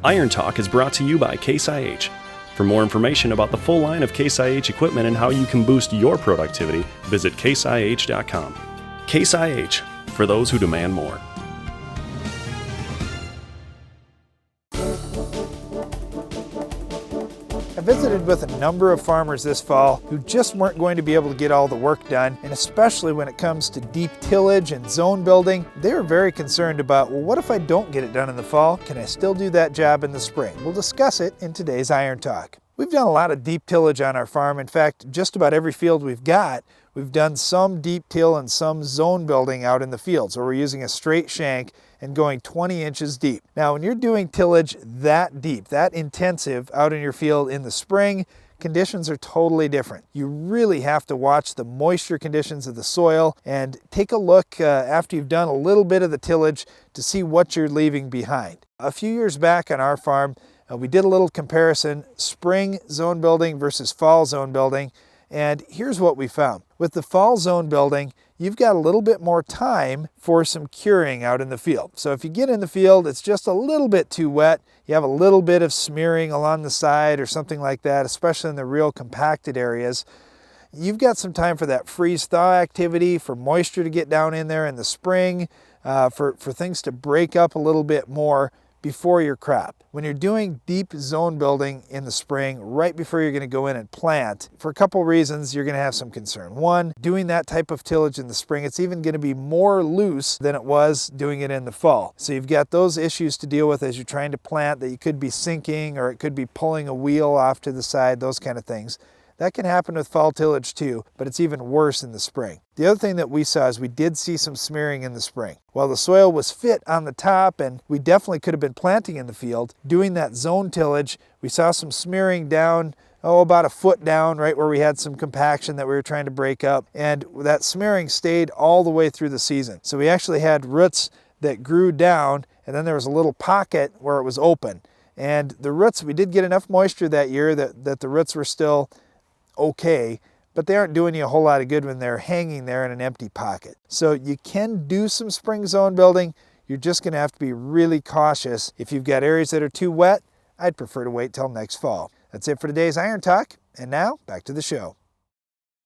Iron Talk is brought to you by Case IH. For more information about the full line of Case IH equipment and how you can boost your productivity, visit caseih.com. Case IH, for those who demand more. I visited with a number of farmers this fall who just weren't going to be able to get all the work done, and especially when it comes to deep tillage and zone building, they were very concerned about, well, what if I don't get it done in the fall? Can I still do that job in the spring? We'll discuss it in today's Iron Talk. We've done a lot of deep tillage on our farm. In fact, just about every field we've got, we've done some deep till and some zone building out in the fields, where we're using a straight shank and going 20 inches deep. Now, when you're doing tillage that deep, that intensive out in your field in the spring, conditions are totally different. You really have to watch the moisture conditions of the soil and take a look after you've done a little bit of the tillage to see what you're leaving behind. A few years back on our farm, we did a little comparison, spring zone building versus fall zone building, and here's what we found. With the fall zone building, you've got a little bit more time for some curing out in the field. So if you get in the field, it's just a little bit too wet, you have a little bit of smearing along the side or something like that, especially in the real compacted areas, you've got some time for that freeze-thaw activity, for moisture to get down in there in the spring, for things to break up a little bit more before your crop. When you're doing deep zone building in the spring, right before you're going to go in and plant, for a couple reasons you're going to have some concern. One, doing that type of tillage in the spring, it's even going to be more loose than it was doing it in the fall. So you've got those issues to deal with as you're trying to plant, that you could be sinking or it could be pulling a wheel off to the side, those kind of things. That can happen with fall tillage too, but it's even worse in the spring. The other thing that we saw is we did see some smearing in the spring. While the soil was fit on the top and we definitely could have been planting in the field, doing that zone tillage, we saw some smearing down, about a foot down, right where we had some compaction that we were trying to break up. And that smearing stayed all the way through the season. So we actually had roots that grew down, and then there was a little pocket where it was open. And the roots, we did get enough moisture that year that the roots were still okay, but they aren't doing you a whole lot of good when they're hanging there in an empty pocket. So you can do some spring zone building. You're just going to have to be really cautious. If you've got areas that are too wet, I'd prefer to wait till next fall. That's it for today's Iron Talk, and now back to the show.